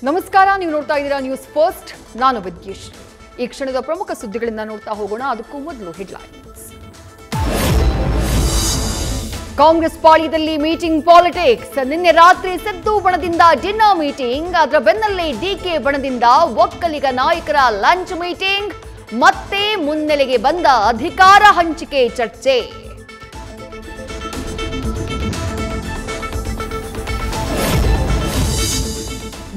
ನಮಸ್ಕಾರ, ನೀವು ನೋಡ್ತಾ ಇದ್ದೀರಾ ನ್ಯೂಸ್ ಫಸ್ಟ್. ನಾನು ವಿದ್ಯೇಶ್. ಈ ಕ್ಷಣದ ಪ್ರಮುಖ ಸುದ್ದಿಗಳನ್ನ ನೋಡ್ತಾ ಹೋಗೋಣ. ಅದಕ್ಕೂ ಮೊದಲು ಹೆಡ್ಲೈನ್ಸ್. ಕಾಂಗ್ರೆಸ್ ಪಾಳ್ಯದಲ್ಲಿ ಮೀಟಿಂಗ್ ಪಾಲಿಟಿಕ್ಸ್. ನಿನ್ನೆ ರಾತ್ರಿ ಸಿದ್ದು ಬಣದಿಂದ ಡಿನ್ನರ್ ಮೀಟಿಂಗ್, ಅದರ ಬೆನ್ನಲ್ಲೇ ಡಿಕೆ ಬಣದಿಂದ ಒಕ್ಕಲಿಗ ನಾಯಕರ ಲಂಚ್ ಮೀಟಿಂಗ್. ಮತ್ತೆ ಮುನ್ನೆಲೆಗೆ ಬಂದ ಅಧಿಕಾರ ಹಂಚಿಕೆ ಚರ್ಚೆ.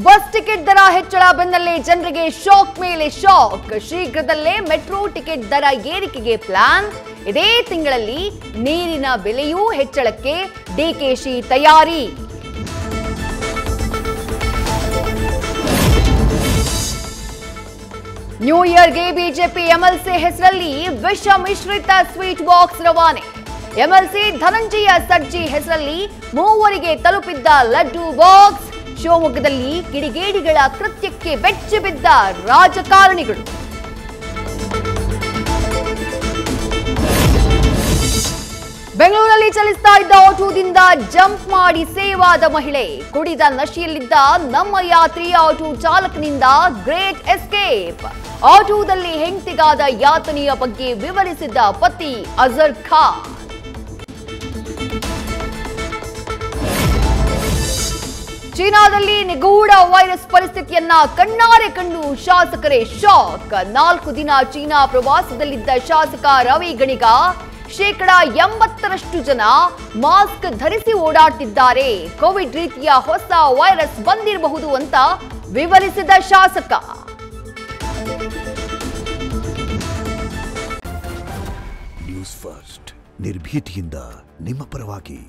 ಬಸ್ ಟಿಕೆಟ್ ದರ ಹೆಚ್ಚಳ ಬೆನ್ನಲ್ಲೇ ಜನರಿಗೆ ಶಾಕ್ ಮೇಲೆ ಶಾಕ್. ಶೀಘ್ರದಲ್ಲೇ ಮೆಟ್ರೋ ಟಿಕೆಟ್ ದರ ಏರಿಕೆಗೆ ಪ್ಲಾನ್. ಇದೇ ತಿಂಗಳಲ್ಲಿ ನೀರಿನ ಬೆಲೆಯೂ ಹೆಚ್ಚಳಕ್ಕೆ ಡಿಕೆಶಿ ತಯಾರಿ. ನ್ಯೂ ಇಯರ್ಗೆ ಬಿಜೆಪಿ ಎಂಎಲ್ಸಿ ಹೆಸರಲ್ಲಿ ವಿಷ ಮಿಶ್ರಿತ ಸ್ವೀಟ್ ಬಾಕ್ಸ್ ರವಾನೆ. ಎಂಎಲ್ಸಿ ಧನಂಜಯ ಸರ್ಜಿ ಹೆಸರಲ್ಲಿ ಮೂವರಿಗೆ ತಲುಪಿದ್ದ ಲಡ್ಡು ಬಾಕ್ಸ್. ಶಿವಮೊಗ್ಗದಲ್ಲಿ ಕಿಡಿಗೇಡಿಗಳ ಕೃತ್ಯಕ್ಕೆ ಬೆಚ್ಚಿ ಬಿದ್ದ ರಾಜಕಾರಣಿಗಳು. ಬೆಂಗಳೂರಲ್ಲಿ ಚಲಿಸ್ತಾ ಇದ್ದ ಆಟೋದಿಂದ ಜಂಪ್ ಮಾಡಿ ಸೇವ್ ಆದ ಮಹಿಳೆ. ಕುಡಿದ ನಶೆಯಲ್ಲಿದ್ದ ನಮ್ಮ ಯಾತ್ರಿ ಆಟೋ ಚಾಲಕನಿಂದ ಗ್ರೇಟ್ ಎಸ್ಕೇಪ್. ಆಟೋದಲ್ಲಿ ಹೆಂಡತಿಗಾದ ಯಾತನೆಯ ಬಗ್ಗೆ ವಿವರಿಸಿದ್ದ ಪತಿ ಅಜರ್ ಖಾನ್. ಚೀನಾದಲ್ಲಿ ನಿಗೂಢ ವೈರಸ್ ಪರಿಸ್ಥಿತಿಯನ್ನ ಕಣ್ಣಾರೆ ಕಂಡು ಶಾಸಕರೇ ಶಾಕ್. 4 ದಿನ ಚೀನಾ ಪ್ರವಾಸದಲ್ಲಿದ್ದ ಶಾಸಕ ರವಿ ಗಣಿಗ 80% ಜನ ಮಾಸ್ಕ್ ಧರಿಸಿ ಓಡಾಡ್ತಿದ್ದಾರೆ. ಕೋವಿಡ್ ರೀತಿಯ ಹೊಸ ವೈರಸ್ ಬಂದಿರಬಹುದು ಅಂತ ವಿವರಿಸಿದ ಶಾಸಕ. ನ್ಯೂಸ್ ಫಸ್ಟ್, ನಿರ್ಭೀತಿಯಿಂದ ನಿಮ್ಮ ಪರವಾಗಿ.